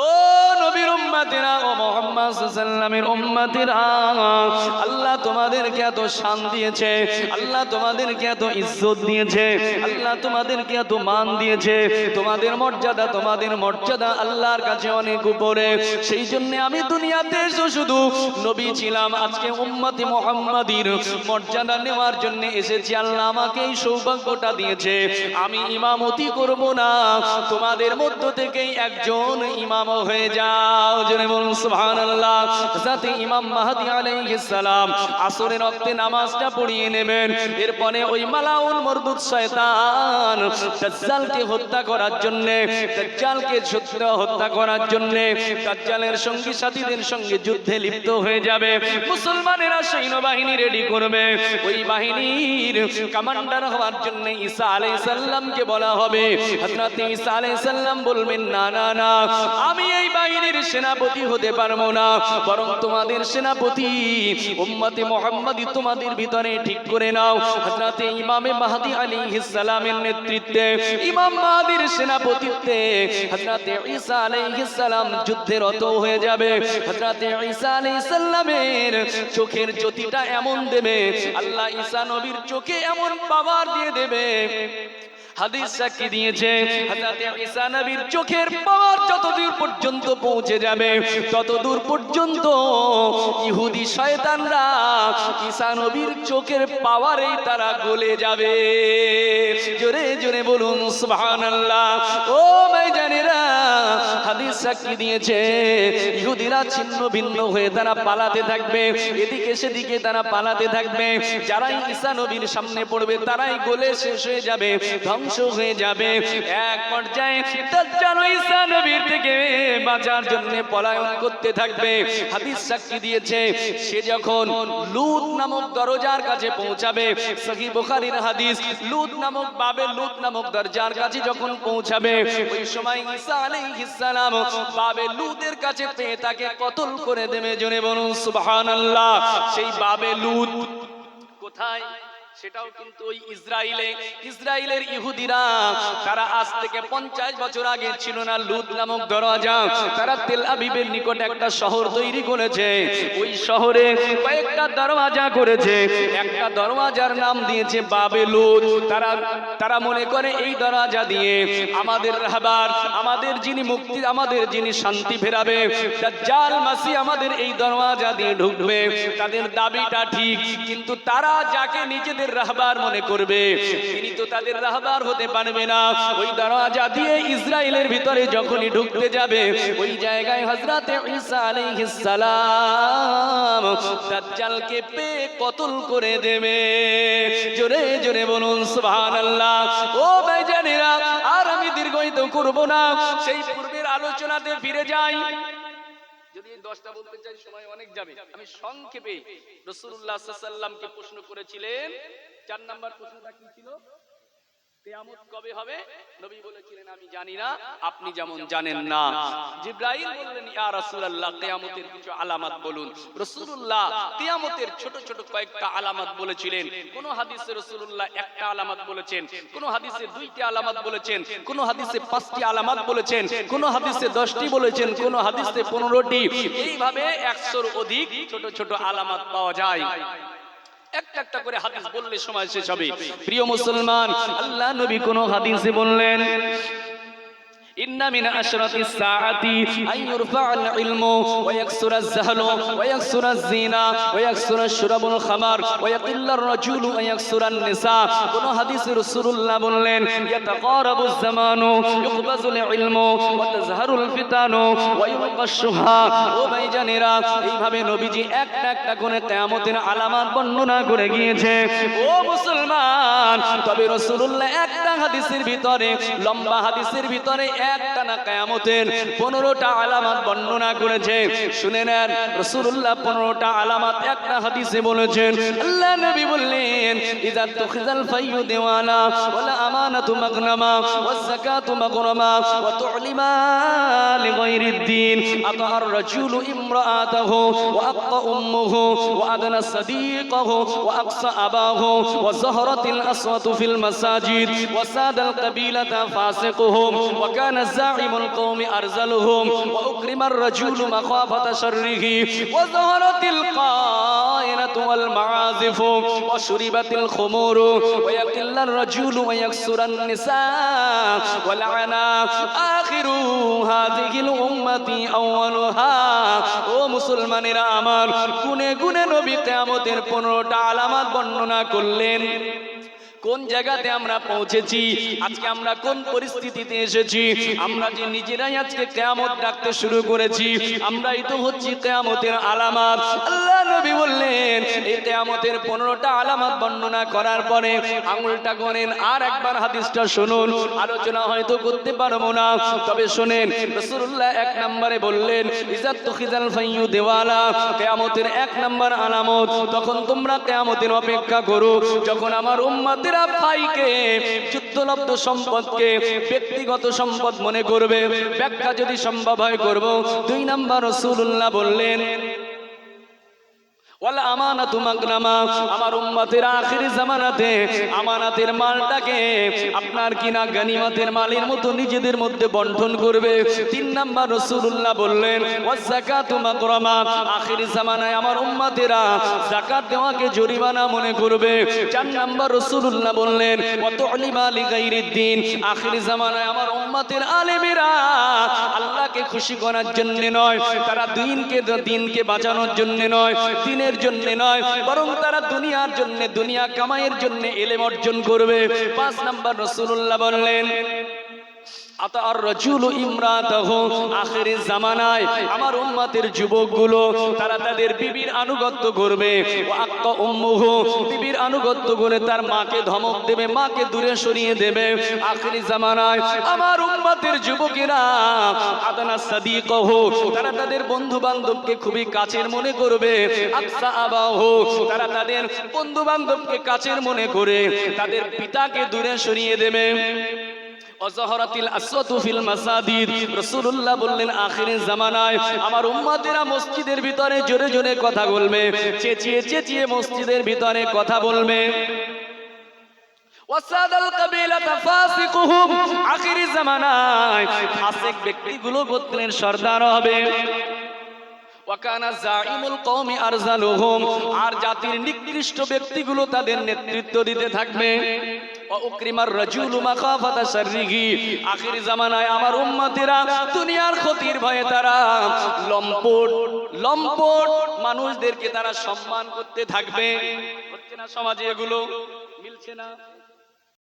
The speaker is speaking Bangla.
ও নবীর উম্মতেরা, ও মুহাম্মদ সাল্লাল্লাহু আলাইহি ওয়াসাল্লামের উম্মতেরা, আল্লাহ তোমাদেরকে এত শান দিয়েছে, আল্লাহ তোমাদেরকে এত ইজ্জত দিয়েছে, আল্লাহ তোমাদেরকে এত মান দিয়েছে, তোমাদের মর্যাদা আল্লাহর কাছে অনেক উপরে। সেই জন্য আমি দুনিয়াতে শুধু নবী ছিলাম, আজকে উম্মতে মুহাম্মাদির মর্যাদা নেওয়ার জন্য এসেছি। আল্লাহ আমাকে এই সৌভাগ্যটা দিয়েছে। আমি ইমামতি করব না, তোমাদের মধ্য থেকেই একজন ইমাম হয়ে যাও। জোরে বলুন সুবহানাল্লাহ। যাতে ইমাম মাহদী আলাইহিস সালাম আসরের ওয়াক্তে নামাজটা পড়িয়ে নেবেন। এরপরে ওই মালাউল মারদুদ শয়তান দাজ্জালকে হত্যা করার জন্য, দাজ্জালকে হত্যা করার জন্য দাজ্জালের সঙ্গী সাথীদের সঙ্গে যুদ্ধে লিপ্ত হয়ে যাবে। মুসলমানেরা সৈন্যবাহিনী রেডি করবে। ওই বাহিনীর কমান্ডার হওয়ার জন্য ঈসা আলাইহিস সালামকে বলা হবে। হযরত ঈসা আলাইহিস সালাম বলবেন, না না না, আমি এই বাহিনীর সেনাপতি হতে পারবো না, বরং তোমাদের সেনাপতি উম্মতে মুহাম্মাদি তোমাদের ভিতরে ঠিক করে নাও। হযরত ইমামে মাহদী আলাইহিস সালামের নেতৃত্বে, ইমাম মাহদীর সেনাপতিত্বে হযরত ঈসা আলাইহিস সালাম যুদ্ধে রত হয়ে যাবে। হযরত ঈসা আলাইহিস সালামের চোখের জ্যোতিটা এমন দেবে, আল্লাহ ঈসা নবীর চোখে এমন পাওয়ার দিয়ে দেবে। হাদিস সাক্ষী দিয়েছে, হযরত ঈসা নবীর চোখের পাওয়ার যতদূর পর্যন্ত পৌঁছে যাবে, ততদূর পর্যন্ত ইহুদি শয়তানরা ঈসা নবীর চোখের পাওয়ারেই তারা গলে যাবে। জোরে জোরে বলুন সুবহানাল্লাহ। ও ভাইজানেরা, হাদিস সাক্ষী দিয়েছে, ইহুদিরা ছিন্ন ভিন্ন হয়ে তারা পালাতে থাকবে, এদিকে সেদিকে তারা পালাতে থাকবে। যারাই ঈসা নবীর সামনে পড়বে তারাই গলে শেষ হয়ে যাবে, ধ্বংস হয়ে যাবে। এক পর্যায়ে দাজ্জাল ঈসা নবীর থেকে বাঁচার জন্য পলায়ন করতে থাকবে। হাদিস সাক্ষী দিয়েছে, সে যখন লুত নামক দরজার কাছে পৌঁছাবে, সহিহ বুখারীর হাদিস, লুত নামক বাবে লুত নামক দরজার কাছে যখন পৌঁছাবে, ওই সময় ঈসা আলাইহিস সালাম বাবে লুতের কাছে পেয়ে তাকে কতল করে দেবে। জোরে বলুন সুবহানাল্লাহ। সেই বাবে লুত কোথায়? সেটাও কিন্তু ওই ইসরায়েলের ইহুদিরা, তারা আজ থেকে 50 বছর আগে ছিল না লুত নামক দরজা, তারা তেল আবিবের নিকটে একটা শহর তৈরি করেছে। ওই শহরে কয়েকটা দরওয়াজা করেছে, একটা দরওয়াজার নাম দিয়েছে বাবে লুত। তারা মনে করে এই দরওয়াজা দিয়ে আমাদের রাহবার, আমাদের যিনি মুক্তি, আমাদের যিনি শান্তি ফেরাবে, দাজ্জাল মাসি আমাদের এই দরওয়াজা দিয়ে ঢুকবে। তাদের দাবিটা ঠিক, কিন্তু তারা যাকে নিজেদের রাহবার মনে করবে, তিনি তো তাদের রাহবার হতে পারবে না। ওই দরওয়াজা দিয়ে ইসরায়েলের ভিতরে যখনই ঢুকতে যাবে, ওই জায়গায় হযরত ঈসা আলাইহিস সালাম দাজ্জালকে পেয়ে কতল করে দেবে। জোরে জোরে বলুন সুবহানাল্লাহ। ও ভাইজানেরা, আর আমি দীর্ঘায়িত করব না, সেই পূর্বের আলোচনাতে ফিরে যাই। যদি 10টা বলতে চাই সময় অনেক যাবে। আমি সংক্ষেপে, রাসূলুল্লাহ সাল্লাল্লাহু আলাইহি ওয়াসাল্লামকে প্রশ্ন করেছিলেন, 4 নাম্বার প্রশ্নটা কি ছিল? কিয়ামত কবে হবে? নবী বলেছিলেন, আমি জানি না, আপনি যেমন জানেন না। জিবরাইল বললেন, ইয়া রাসূলুল্লাহ, কিয়ামতের কিছু আলামত বলুন। রাসূলুল্লাহ কিয়ামতের ছোট ছোট কয়েকটা আলামত বলেছিলেন। কোন হাদিসে রাসূলুল্লাহ একটা আলামত বলেছেন, কোন হাদিসে 2টি আলামত বলেছেন, কোন হাদিসে 5টি আলামত বলেছেন, কোন হাদিসে 10টি বলেছেন, কোন হাদিসে 15টি। এইভাবে 100-র অধিক ছোট ছোট আলামত পাওয়া যায়। একটা একটা করে হাদিস বললে সময় শেষ হবে। প্রিয় মুসলমান, আল্লাহ নবী কোন হাদিসে বললেন, إن من أشرط الساعة أن يرفع العلم ويكثر الزهل ويكثر الزنا ويكثر الشرب الخمر ويقل الرجل ويكثر النساء। কোন হাদিসে রাসূলুল্লাহ বললেন, يتقارب الزمان يقبض العلم وتظهر الفتن ويبقى الشبهة। ও ভাইজানেরা, এইভাবে নবীজি একটা একটা করে কিয়ামতের আলামত বর্ণনা করে গিয়েছে। ও মুসলমান, তবে রাসূলুল্লাহ একটা হাদিসের ভিতরে, লম্বা হাদিসের ভিতরে একটা না কিয়ামতের 15টা আলামত বর্ণনা করেছে। শুনে নেন, রাসূলুল্লাহ 15টা আলামত একটা হাদিসে বলেছেন। আল্লাহ নবী বললেন, ইযা তুখিযাল ফাইয়ু দিওয়ানা ওয়াল আমানাতু মাগনামা ওয়াজ যাকাতু মাগরামা ওয়া তু'লিমা লিগায়রিদ الدين أطاع الرجل امرأته وأقى أمه وأدنى صديقه وأقصى أباه وظهرت الأصوات في المساجد وساد القبيلة فاسقهم وكان زاعم القوم أرزلهم وأكرم الرجل مخافة شره وظهرت القائنة والمعازف وشربت الخمور ويقل الرجل ويكسر النساء ولعنا آخر هذه الأمة أولها ও মুসলমানেরা আমার গুনে গুনে নবী কিয়ামতের 15টা আলামত বর্ণনা করলেন কোন জায়গাতে আমরা পৌঁছেছি আজকে আমরা কোন পরিস্থিতিতে এসেছি আমরা যে নিজেরাই আজকে কিয়ামত ডাকতে শুরু করেছি আমরাই তো হচ্ছি কিয়ামতের আলামত আল্লাহ নবী বললেন এই কিয়ামতের 15টা আলামত বর্ণনা করার পরে আঙুলটা গনেন আর একবার হাদিসটা শুনুন আলোচনা হয়তো করতে পারবো না তবে শুনেন রাসূলুল্লাহ এক নম্বরে বললেন ইজাত তুখিজাল ফাইয়ু দেওয়ালা কিয়ামতের এক নম্বর আলামত তখন তোমরা কিয়ামতের অপেক্ষা করো যখন আমার উম্মত ভাইকে যুদ্ধলব্ধ সম্পদকে ব্যক্তিগত সম্পদ মনে করবে ব্যাখ্যা যদি সম্ভব হয় করব 2 নম্বর রাসূলুল্লাহ বললেন ওয়াল আমানাতু মাগনামা আমার উম্মতের আখিরি জামানাতে আমানাতের মালটাকে আপনার কিনা গনিমতের মালের মতো নিজেদের মধ্যে বণ্টন করবে 3 নাম্বার রাসূলুল্লাহ বললেন ওয়াজ যাকাতু মাগরামা আখিরি জামানায় আমার উম্মতেরা যাকাত দেওয়াকে জরিমানা মনে করবে 4 নাম্বার রাসূলুল্লাহ বললেন ওয়া তুলিমা লিগাইরিদ দ্বীন আখিরি জামানায় আমার উম্মতের আলেমেরা আল্লাহকে খুশি করার জন্য নয় তারা দিনকে বাঁচানোর জন্য নয় দিনের জন্য নয় বরং তারা দুনিয়ার জন্য দুনিয়া কামাইয়ের জন্য ইলম অর্জন করবে 5 নাম্বার রাসূলুল্লাহ বললেন আতার রাজুলু ইমরাতাহু আখিরি জামানায় আমার উম্মতের যুবকগুলো তারা তাদের বিবির আনুগত্য করবে ওয়া আক্কা উম্মুহু বিবির আনুগত্য করে তার মাকে ধমক দেবে মাকে দূরে সরিয়ে দেবে আখিরি জামানায় আমার উম্মতের যুবকেরা আদানা সাদিকাহু তারা তাদের বন্ধু বান্ধবকে খুবই কাছের মনে করবে আকসা আবাহু তারা তাদের বন্ধু বান্ধবকে কাছের মনে করে তাদের পিতাকে দূরে সরিয়ে দেবে ওয়াজহারাতিল আসওয়াতু ফিল মাসাজিদ রাসূলুল্লাহ বললেন আখিরি জামানায় আমার উম্মতেরা মসজিদের ভিতরে জোরে জোরে কথা বলবে চেঁচিয়ে চেঁচিয়ে মসজিদের ভিতরে কথা বলবে ওয়াসাদাল কাবিলাতা ফাসিকুহুম আখিরি জামানায় ফাসিক ব্যক্তিগুলো গোত্রের সরদার হবে ওয়াকানা জাইমুল কওমি আরজালুহুম আর জাতির নিকৃষ্ট ব্যক্তিগুলো তাদের নেতৃত্ব দিতে থাকবে ওয়া উকরিমার রাজুলু মাখাফাতা শাররিহি আখিরি জামানায় আমার উম্মতেরা দুনিয়ার ক্ষতির ভয়ে তারা লম্পট মানুষদেরকে তারা সম্মান করতে থাকবে হচ্ছে না সমাজে এগুলো মিলছে না